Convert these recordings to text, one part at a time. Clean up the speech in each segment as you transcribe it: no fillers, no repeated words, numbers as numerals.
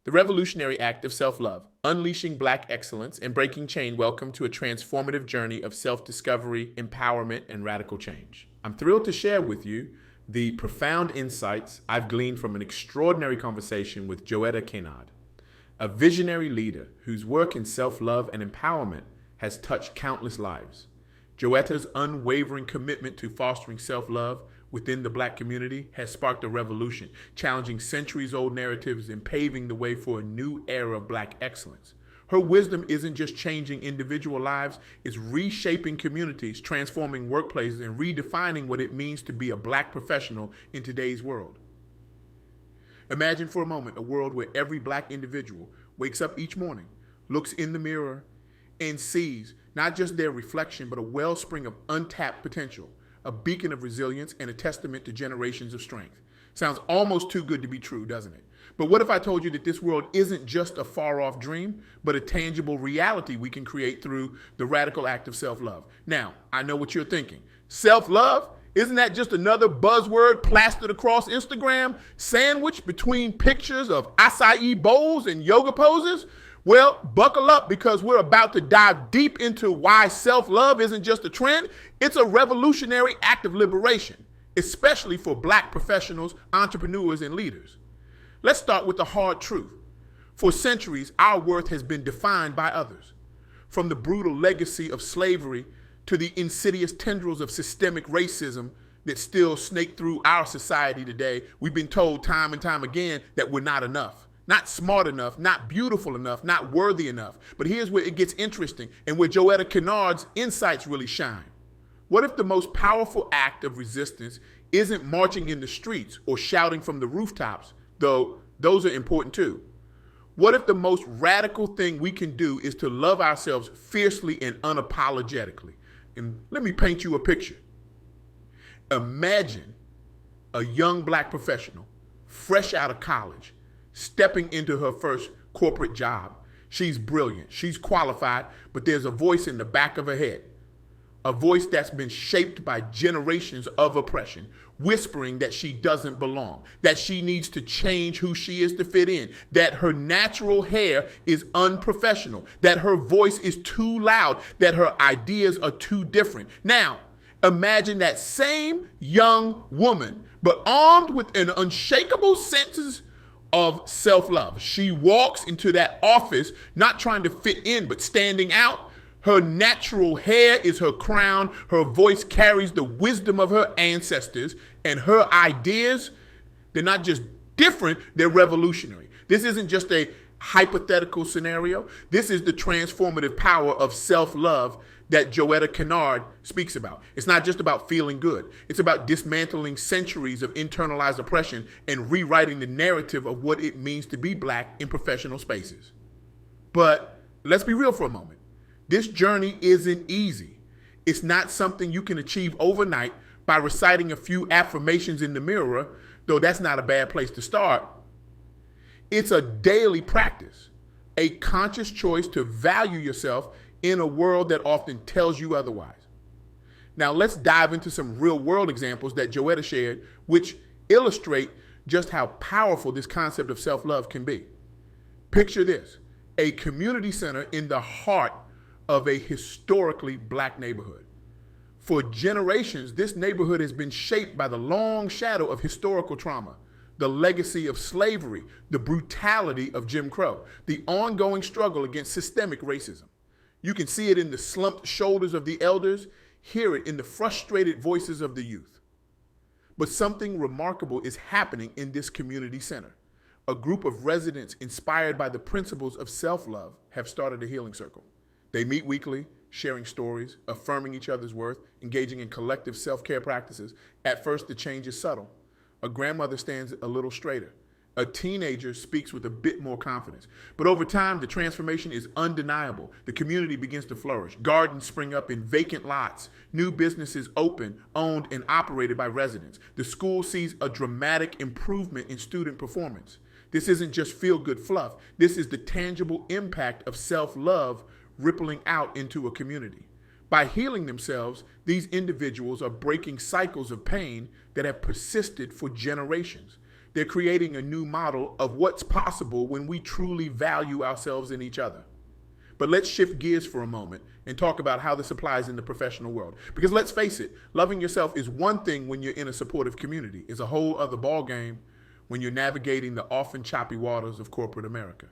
The revolutionary act of self-love, unleashing Black excellence and breaking chain. Welcome to a transformative journey of self-discovery, empowerment, and radical change. I'm thrilled to share with you the profound insights I've gleaned from an extraordinary conversation with Joetta Kynard, a visionary leader whose work in self-love and empowerment has touched countless lives. Joetta's unwavering commitment to fostering self-love within the Black community has sparked a revolution, challenging centuries-old narratives and paving the way for a new era of Black excellence. Her wisdom isn't just changing individual lives, it's reshaping communities, transforming workplaces, and redefining what it means to be a Black professional in today's world. Imagine for a moment a world where every Black individual wakes up each morning, looks in the mirror, and sees not just their reflection, but a wellspring of untapped potential, a beacon of resilience, and a testament to generations of strength. Sounds almost too good to be true, doesn't it? But what if I told you that this world isn't just a far-off dream, but a tangible reality we can create through the radical act of self-love? Now, I know what you're thinking. Self-love? Isn't that just another buzzword plastered across Instagram, sandwiched between pictures of acai bowls and yoga poses? Well, buckle up because we're about to dive deep into why self-love isn't just a trend, it's a revolutionary act of liberation, especially for Black professionals, entrepreneurs, and leaders. Let's start with the hard truth. For centuries, our worth has been defined by others. From the brutal legacy of slavery to the insidious tendrils of systemic racism that still snake through our society today, we've been told time and time again that we're not enough. Not smart enough, not beautiful enough, not worthy enough. But here's where it gets interesting and where Joetta Kynard's insights really shine. What if the most powerful act of resistance isn't marching in the streets or shouting from the rooftops, though those are important too? What if the most radical thing we can do is to love ourselves fiercely and unapologetically? And let me paint you a picture. Imagine a young Black professional, fresh out of college, stepping into her first corporate job. She's brilliant, she's qualified, but there's a voice in the back of her head, a voice that's been shaped by generations of oppression, whispering that she doesn't belong, that she needs to change who she is to fit in, that her natural hair is unprofessional, that her voice is too loud, that her ideas are too different. Now, imagine that same young woman, but armed with an unshakable sense of self-love. She walks into that office not trying to fit in, but standing out. Her natural hair is her crown. Her voice carries the wisdom of her ancestors, and her ideas, they're not just different, they're revolutionary. This isn't just a hypothetical scenario. This is the transformative power of self-love that Joetta Kynard speaks about. It's not just about feeling good. It's about dismantling centuries of internalized oppression and rewriting the narrative of what it means to be Black in professional spaces. But let's be real for a moment. This journey isn't easy. It's not something you can achieve overnight by reciting a few affirmations in the mirror, though that's not a bad place to start. It's a daily practice, a conscious choice to value yourself in a world that often tells you otherwise. Now let's dive into some real world examples that Joetta shared, which illustrate just how powerful this concept of self-love can be. Picture this, a community center in the heart of a historically Black neighborhood. For generations, this neighborhood has been shaped by the long shadow of historical trauma, the legacy of slavery, the brutality of Jim Crow, the ongoing struggle against systemic racism. You can see it in the slumped shoulders of the elders, hear it in the frustrated voices of the youth. But something remarkable is happening in this community center. A group of residents inspired by the principles of self-love have started a healing circle. They meet weekly, sharing stories, affirming each other's worth, engaging in collective self-care practices. At first, the change is subtle. A grandmother stands a little straighter. A teenager speaks with a bit more confidence. But over time, the transformation is undeniable. The community begins to flourish. Gardens spring up in vacant lots. New businesses open, owned and operated by residents. The school sees a dramatic improvement in student performance. This isn't just feel-good fluff. This is the tangible impact of self-love rippling out into a community. By healing themselves, these individuals are breaking cycles of pain that have persisted for generations. They're creating a new model of what's possible when we truly value ourselves and each other. But let's shift gears for a moment and talk about how this applies in the professional world. Because let's face it, loving yourself is one thing when you're in a supportive community. It's a whole other ballgame when you're navigating the often choppy waters of corporate America.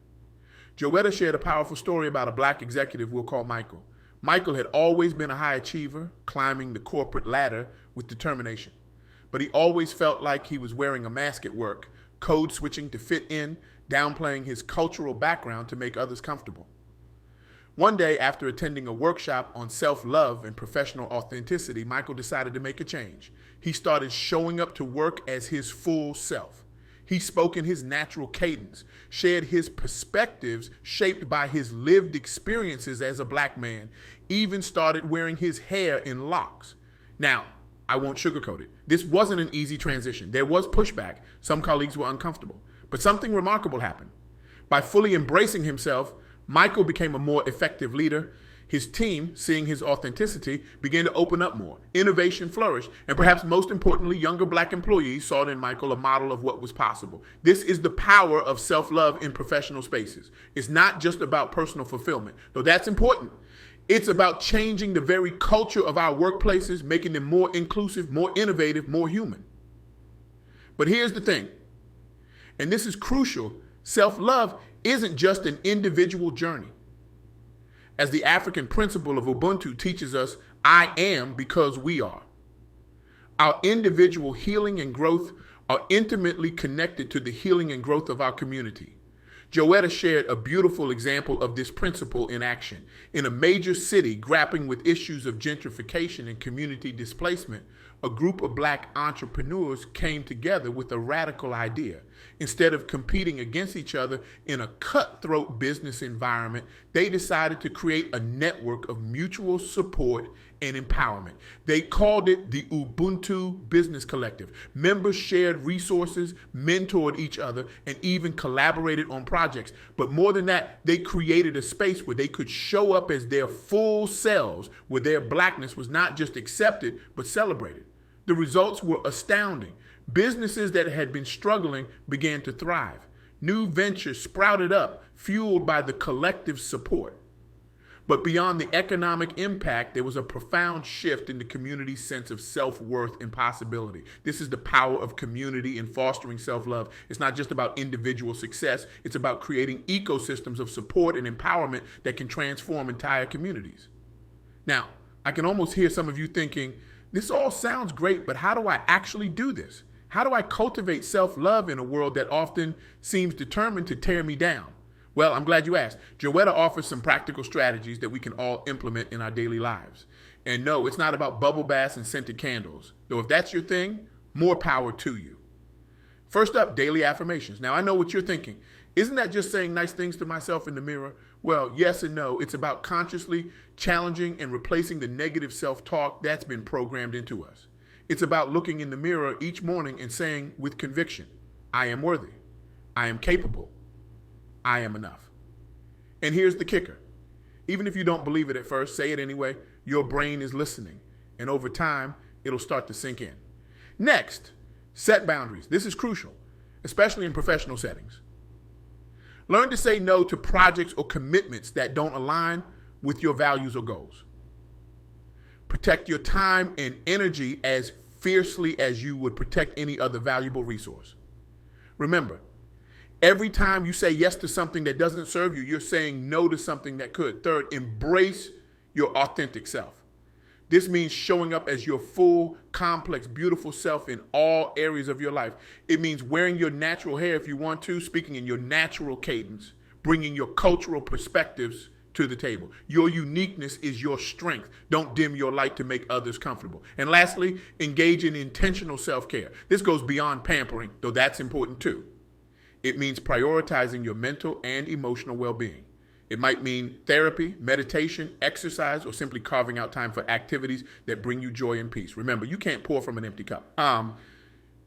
Joetta shared a powerful story about a black executive we'll call Michael. Michael had always been a high achiever, climbing the corporate ladder with determination. But he always felt like he was wearing a mask at work, code switching to fit in, downplaying his cultural background to make others comfortable. One day, after attending a workshop on self-love and professional authenticity, Michael decided to make a change. He started showing up to work as his full self. He spoke in his natural cadence, shared his perspectives shaped by his lived experiences as a black man, even started wearing his hair in locks. Now, I won't sugarcoat it. This wasn't an easy transition. There was pushback. Some colleagues were uncomfortable. But something remarkable happened. By fully embracing himself, Michael became a more effective leader. His team, seeing his authenticity, began to open up more. Innovation flourished, and perhaps most importantly, younger black employees saw in Michael a model of what was possible. This is the power of self-love in professional spaces. It's not just about personal fulfillment, though that's important. It's about changing the very culture of our workplaces, making them more inclusive, more innovative, more human. But here's the thing, and this is crucial, self-love isn't just an individual journey. As the African principle of Ubuntu teaches us, I am because we are. Our individual healing and growth are intimately connected to the healing and growth of our community. Joetta shared a beautiful example of this principle in action. In a major city grappling with issues of gentrification and community displacement, a group of black entrepreneurs came together with a radical idea. Instead of competing against each other in a cutthroat business environment, they decided to create a network of mutual support and empowerment. They called it the Ubuntu Business Collective. Members shared resources, mentored each other, and even collaborated on projects. But more than that, they created a space where they could show up as their full selves, where their blackness was not just accepted, but celebrated. The results were astounding. Businesses that had been struggling began to thrive. New ventures sprouted up, fueled by the collective support. But beyond the economic impact, there was a profound shift in the community's sense of self-worth and possibility. This is the power of community in fostering self-love. It's not just about individual success. It's about creating ecosystems of support and empowerment that can transform entire communities. Now, I can almost hear some of you thinking, this all sounds great, but how do I actually do this? How do I cultivate self-love in a world that often seems determined to tear me down? Well, I'm glad you asked. Joetta offers some practical strategies that we can all implement in our daily lives. And no, it's not about bubble baths and scented candles. Though if that's your thing, more power to you. First up, daily affirmations. Now, I know what you're thinking. Isn't that just saying nice things to myself in the mirror? Well, yes and no. It's about consciously challenging and replacing the negative self-talk that's been programmed into us. It's about looking in the mirror each morning and saying with conviction, I am worthy. I am capable. I am enough. And here's the kicker. Even if you don't believe it at first, say it anyway. Your brain is listening. And over time, it'll start to sink in. Next, set boundaries. This is crucial, especially in professional settings. Learn to say no to projects or commitments that don't align with your values or goals. Protect your time and energy as fiercely as you would protect any other valuable resource. Remember, every time you say yes to something that doesn't serve you, you're saying no to something that could. Third, embrace your authentic self. This means showing up as your full, complex, beautiful self in all areas of your life. It means wearing your natural hair if you want to, speaking in your natural cadence, bringing your cultural perspectives to the table. Your uniqueness is your strength. Don't dim your light to make others comfortable. And lastly, engage in intentional self-care. This goes beyond pampering, though that's important too. It means prioritizing your mental and emotional well-being. It might mean therapy, meditation, exercise, or simply carving out time for activities that bring you joy and peace. Remember, you can't pour from an empty cup.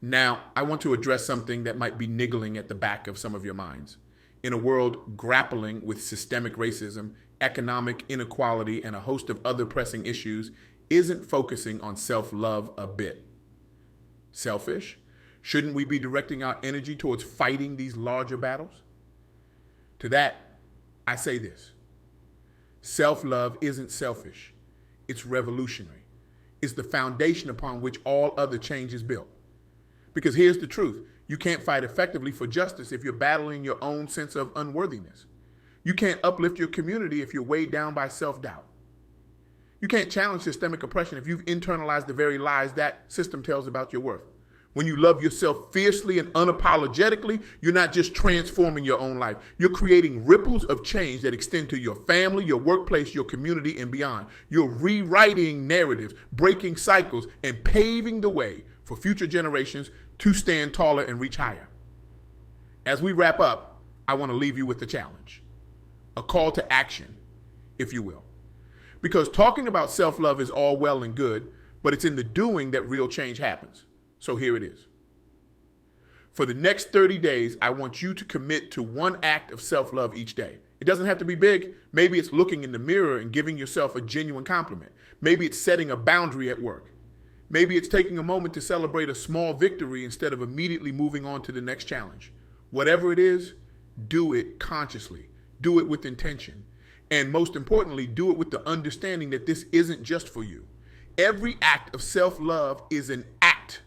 Now, I want to address something that might be niggling at the back of some of your minds. In a world grappling with systemic racism, economic inequality, and a host of other pressing issues, isn't focusing on self-love a bit selfish? Shouldn't we be directing our energy towards fighting these larger battles? To that, I say this. Self-love isn't selfish. It's revolutionary. It's the foundation upon which all other change is built. Because here's the truth. You can't fight effectively for justice if you're battling your own sense of unworthiness. You can't uplift your community if you're weighed down by self-doubt. You can't challenge systemic oppression if you've internalized the very lies that system tells about your worth. When you love yourself fiercely and unapologetically, you're not just transforming your own life. You're creating ripples of change that extend to your family, your workplace, your community, and beyond. You're rewriting narratives, breaking cycles, and paving the way for future generations to stand taller and reach higher. As we wrap up, I want to leave you with a challenge, a call to action, if you will. Because talking about self-love is all well and good, but it's in the doing that real change happens. So here it is. For the next 30 days, I want you to commit to one act of self-love each day. It doesn't have to be big. Maybe it's looking in the mirror and giving yourself a genuine compliment. Maybe it's setting a boundary at work. Maybe it's taking a moment to celebrate a small victory instead of immediately moving on to the next challenge. Whatever it is, do it consciously. Do it with intention. And most importantly, do it with the understanding that this isn't just for you. Every act of self-love is an act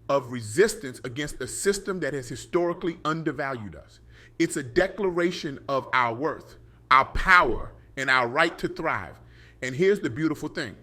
of resistance against a system that has historically undervalued us. It's a declaration of our worth, our power, and our right to thrive. And here's the beautiful thing.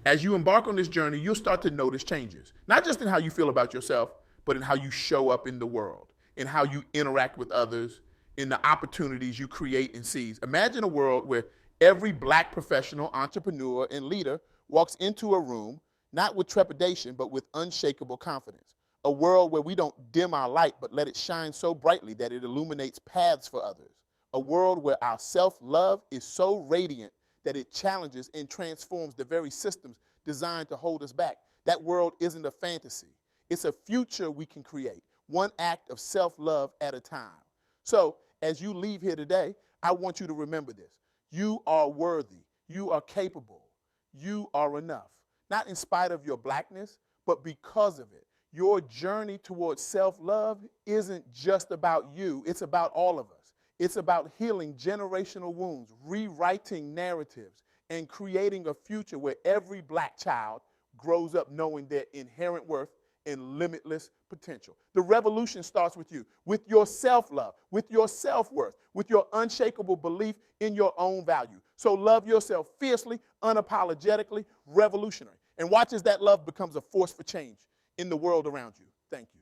As you embark on this journey, you'll start to notice changes, not just in how you feel about yourself, but in how you show up in the world, in how you interact with others, in the opportunities you create and seize. Imagine a world where every Black professional, entrepreneur, and leader walks into a room not with trepidation, but with unshakable confidence. A world where we don't dim our light, but let it shine so brightly that it illuminates paths for others. A world where our self-love is so radiant that it challenges and transforms the very systems designed to hold us back. That world isn't a fantasy. It's a future we can create, one act of self-love at a time. So as you leave here today, I want you to remember this. You are worthy. You are capable. You are enough. Not in spite of your Blackness, but because of it. Your journey towards self-love isn't just about you. It's about all of us. It's about healing generational wounds, rewriting narratives, and creating a future where every Black child grows up knowing their inherent worth and limitless potential. The revolution starts with you, with your self-love, with your self-worth, with your unshakable belief in your own value. So love yourself fiercely, unapologetically, revolutionary. And watch as that love becomes a force for change in the world around you. Thank you.